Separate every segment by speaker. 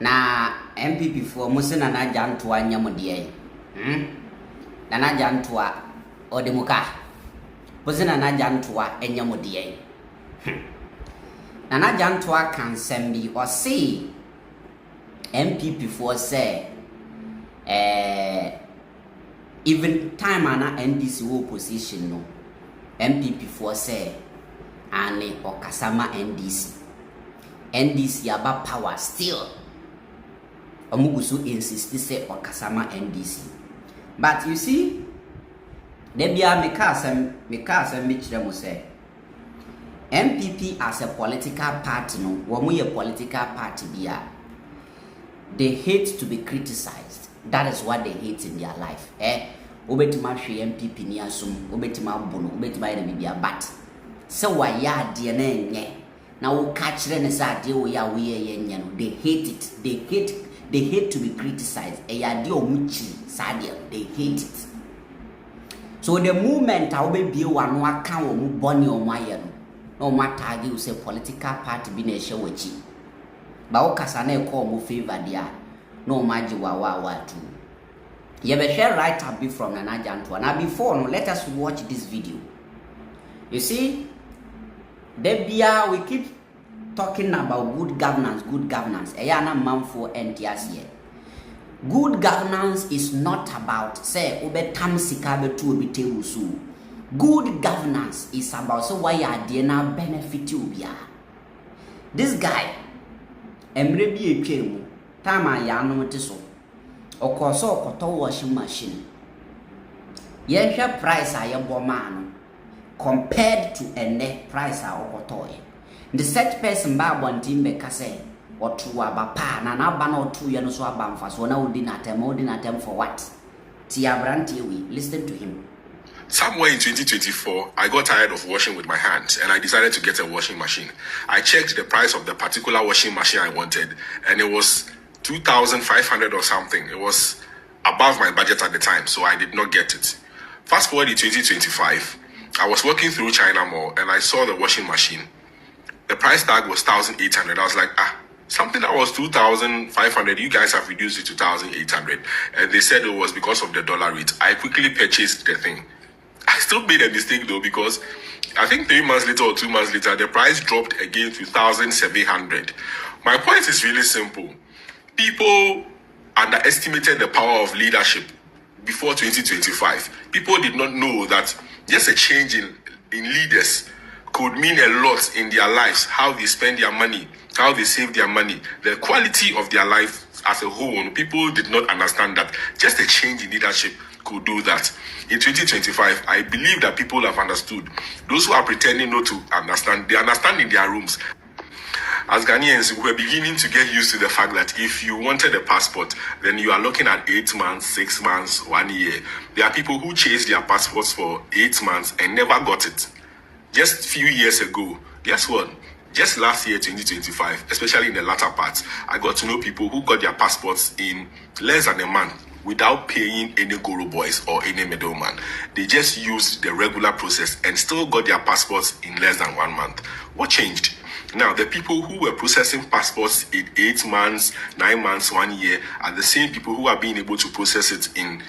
Speaker 1: na MPP for musi Nana Jantuah nyamudie. Nana Jantuah odemuka. Musi Nana Jantuah enyamudie. Nana Jantuah can sembi or say MPP for say even time ana NDC opposition no MPP for say ane okasama NDC aba power still omugusu insist say okasama NDC. But you see debia meka asem me kire mo say MPP as a political party no wo ye political party bia they hate to be criticized. That is what they hate in their life. Obetima hwe MPP ni asum, obetima bono, obetima ire bibia, but se wa ya de na enye na wo ka kire ne sa de wo ya wo ye enye no, they hate it. They hate to be criticized. Ya de omuchi sa de, they hate it. So the moment I be bie wa no aka wo mu boni o maye no, no matter you say political party bi na ehye wachi. Ba wo kasa na e call mu favor dia. No maji wa too. You be share right up from Nana Jantuah. Now before no, let us watch this video. You see, Debia, we keep talking about good governance. Eyana manfo entias here. Good governance is not about say obetam sikabe tu obite usu. Good governance is about so why you na benefit you bia. This guy, emre bi etwemu. Tama ya no so okoso okoto washing machine yenhwe price a yebo ma no compared to ene price a okoto ye the set person ba bontin be kase otu aba pa na ba na otu ye no so aba mfa so na odi na tem for what ti abrante we listen to him.
Speaker 2: Somewhere in 2024, I got tired of washing with my hands and I decided to get a washing machine. I checked the price of the particular washing machine I wanted and it was 2,500 or something. It was above my budget at the time, so I did not get it. Fast forward to 2025, I was walking through China Mall and I saw the washing machine. The price tag was 1,800. I was like, something that was 2,500, you guys have reduced it to 1,800. And they said it was because of the dollar rate. I quickly purchased the thing. I still made a mistake though, because I think 3 months later or 2 months later, the price dropped again to 1,700. My point is really simple. People underestimated the power of leadership before 2025. People did not know that just a change in leaders could mean a lot in their lives, how they spend their money, how they save their money, the quality of their life as a whole. People did not understand that just a change in leadership could do that. In 2025, I believe that people have understood. Those who are pretending not to understand, they understand in their rooms. As Ghanaians, we're beginning to get used to the fact that if you wanted a passport, then you are looking at 8 months, 6 months, 1 year. There are people who chased their passports for 8 months and never got it. Just a few years ago, guess what? Just last year, 2025, especially in the latter part, I got to know people who got their passports in less than a month without paying any guru boys or any middleman. They just used the regular process and still got their passports in less than 1 month. What changed? Now, the people who were processing passports in 8 months, 9 months, 1 year are the same people who are being able to process it in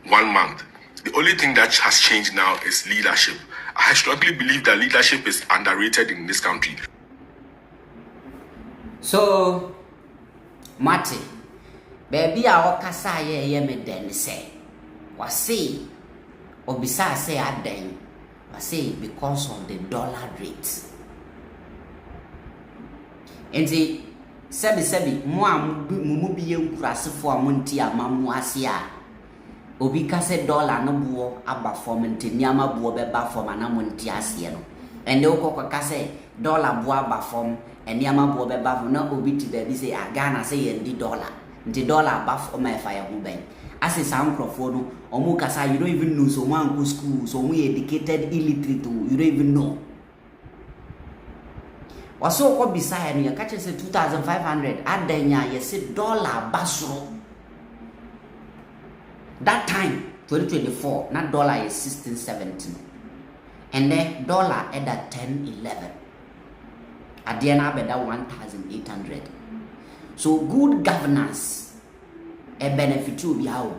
Speaker 2: 1 month. The only thing that has changed now is leadership. I strongly believe that leadership is underrated in this country.
Speaker 1: So, Mate, baby, our kasa ye me den say, was say, obisa say at den, was say because of the dollar rate. Enti sebi mu bi yenkurasefo amonti amamu ase a obi ka se dollar no bo aba form enti niama bo be ba form ana monti ase no ende ukoko ka se dollar bo aba form eniama bo be ba form na obi ti ba bi se Ghana se ye ndi dollar nti dollar ba form e fa ye ho ben ase some crofo no omu kasa you don't even know so man go school so we educated illiterate you don't even know. Waso ko bisaya no yakache se 2,500 adanya yesi dollar basro. That time 2024 na dollar is 16-17 and then dollar at that 10-11 adena beda 1,800. So good governance a benefit to be how.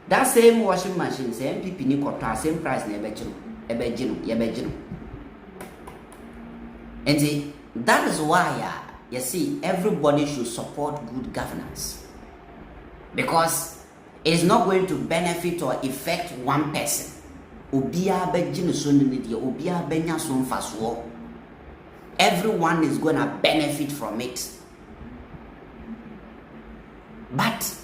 Speaker 1: That same washing machine, same MPP ni kota, same price na ebejino. And see, that is why you see everybody should support good governance, because it is not going to benefit or affect one person. Everyone is going to benefit from it. But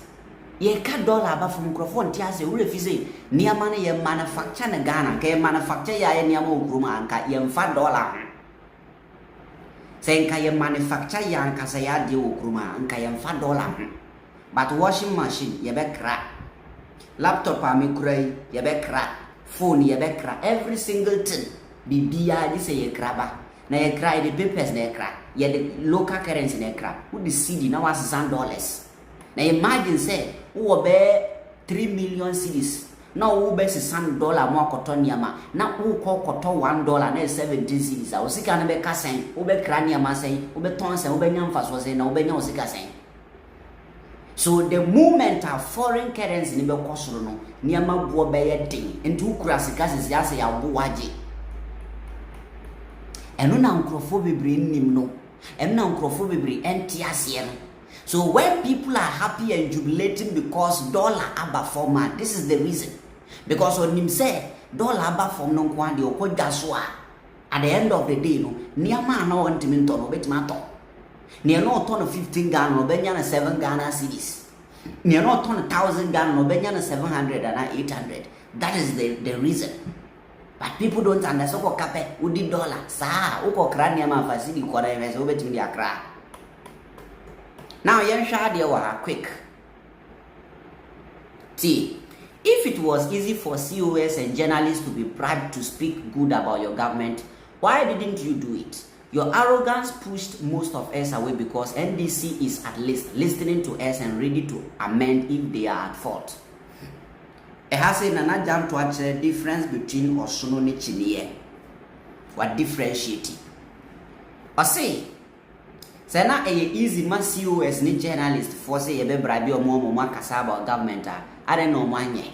Speaker 1: ye ka dollar ba from microphone ti ase we refize niama na ye manufacture na Ghana ka manufacture ya ye niama okruma anka ye mfa dollar say nka ye manufacture ya anka say ya de okruma anka ye mfa dollar but washing machine ye be crack, laptop a me kurai ye be crack, phone ye be crack, every single thing bibia di say ye kraba na ye cry the papers na ye crack, ye the local currency na ye crack, who the cedi na was $100. Now imagine say who be 3 million cedis. Now who be $6 more cotton yama. Now who call cotton $1 na 17 cedis. I was sick and be cassing. Who be crania masay. Who be tons and who be nyam fast was saying. Now be nyam sick saying. So the moment of foreign currency ni be kosoro no niama bo be ye din. Into kurasika sisi ase ya bo waje. Eno na nkrofo bebre nim no. Eno na nkrofo bebre enti ase no. So when people are happy and jubilating because dollar aba format, this is the reason. Because when him say dollar aba form no kwande okodwa so a, at the end of the day no, niama na want me to no betima to. Near no ton of 15 Ghana no benya na 7 Ghana cedis. Near no ton 1,000 Ghana no benya na 700 and 800. That is the reason. But people don't understand ko kape udi dollar. Sa uko kra niama fasidi ko na invest obetimi dia kra. Now, quick. See, if it was easy for COS and journalists to be proud to speak good about your government, why didn't you do it? Your arrogance pushed most of us away because NDC is at least listening to us and ready to amend if they are at fault. It has a Nana Jantuah the difference between Osono and Chinie. What differentiating? Or say, say na easy man COS ni journalist for say be brabi o mo makasa about government I don't know manye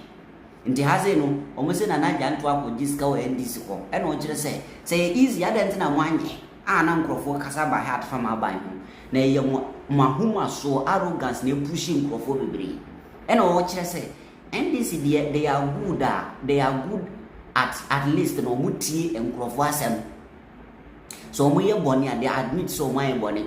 Speaker 1: nti haze no o mo say Nana Jantuah ko diska o NDC ko e no kire say easy adent na manye na nkrofo kasa ba heart from aban ho na ye mahuma so arrogance na pushing nkrofo bebre e no kire say NDC they are good at least no mutie nkrofo asem. So they admit so my body.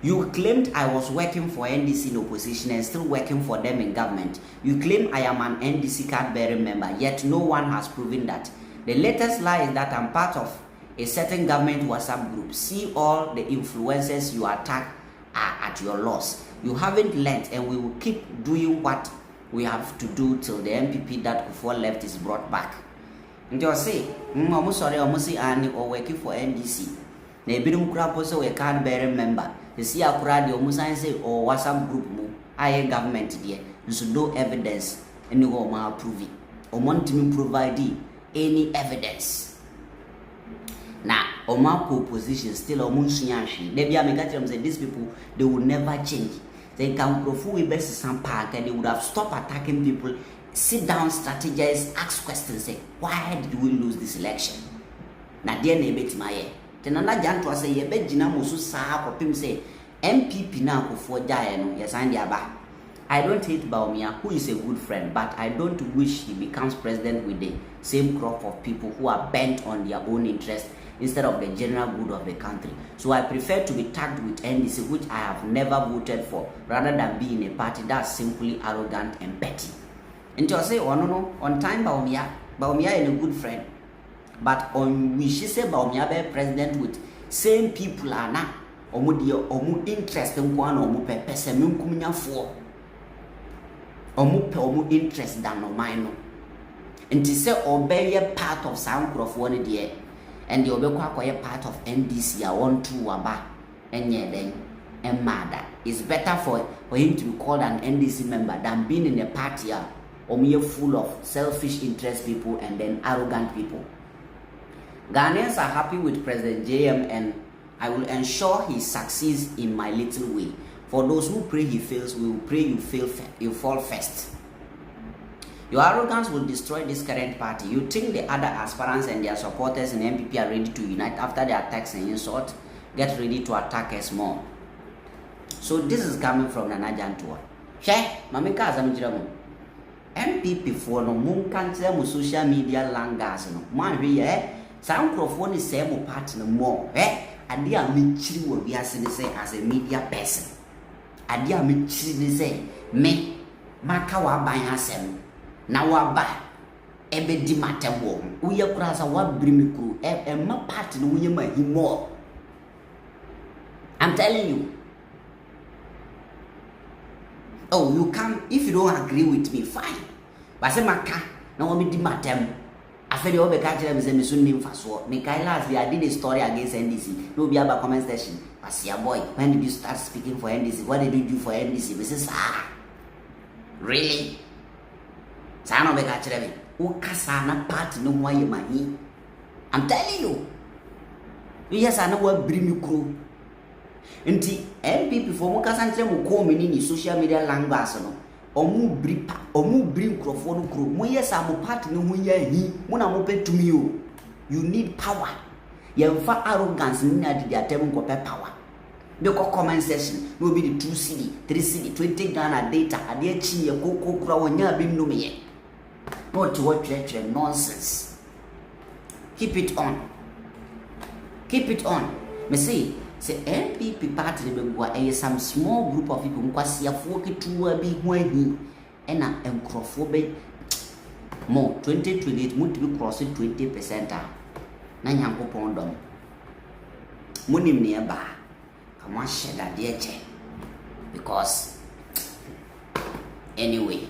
Speaker 1: You claimed I was working for NDC in opposition and still working for them in government. You claim I am an NDC card-bearing member, yet no one has proven that. The latest lie is that I'm part of a certain government WhatsApp group. See all the influencers you attack are at your loss. You haven't learned, and we will keep doing what we have to do till the MPP that before left is brought back. And you say, sorry, ani or working for NDC. Na ebidum kura po so we card bearing member. The see akura de omusan say or WhatsApp group mu aye government there. So no evidence any go ma prove it. O want me provide any evidence. Now, Oma position still a munsuyanshi. They be a megatrium say these people they will never change. They can profu we best some park and they would have stopped attacking people. Sit down, strategize, ask questions, say, why did we lose this election? Na dear nebet my Nana Jantuah say, ye bet Jina Musu Saha for him say, MPP now for Jayano, yes, and Yaba. I don't hate Baumia, who is a good friend, but I don't wish he becomes president with the same crop of people who are bent on their own interest instead of the general good of the country. So I prefer to be tagged with NDC, which I have never voted for, rather than be in a party that's simply arrogant and petty. And you say, oh no, on time Baumia is a good friend. But on we she say Baumia be president with same people are na omu interest in one omu purpose kumnya for omu interest than no mine. And to say obey part of some of one day and the obey part of NDC I want to aba and yeah then and mad. It's better for him to be called an NDC member than being in a party full of selfish interest people and then arrogant people. Ghanaians are happy with President JM and I will ensure he succeeds in my little way. For those who pray he fails, we will pray you fall first. Your arrogance will destroy this current party. You think the other aspirants and their supporters in MPP are ready to unite after their attacks and insult? Get ready to attack us more. So this is coming from Nana Jantuah. Mamika Zamjiramu. MPP for no moon can't tell social media langas. Man, some microphone is same part no more. And they are me will be as a media person. And they are me say, me, Makawa by herself. Now wa ba ebe di matembo uye kurasa wa brimiku ma part no uye ma himo. I'm telling you. Oh, you come if you don't agree with me, fine. But say maka na wo me di matem afere wo be ka kire me say me so nim faso me kai last I did a story against NDC. No be about comment section. Pasia boy, when did you start speaking for NDC? What did you do for NDC? Me say sir. Really? Sana beka chirebe ukasa na party no ho aye mahi. I'm telling you. Yes, I know what bring you crew. Nti MPP for mo kasa ntre mo ko mini ni social media language no. Omu bring microphone no crew. Mo yes am party no ho ye hi. Mo na mo petumi o. You need power. Yemfa arrogance ni na di atem ko pe power. Be ko comment section no be the 2 cedi, 3 cedi, 20 Ghana data ade chi ye ko kura wonya bi no me ye. Not what nonsense. Keep it on. Keep it on. Me say MPP party be some small group of people nkwasi afo ketuwa bi ho ahi ena enkrofo be mo 2028 mo to cross 20% na nyankopon dom. Monim ne ba. Come on share that there because anyway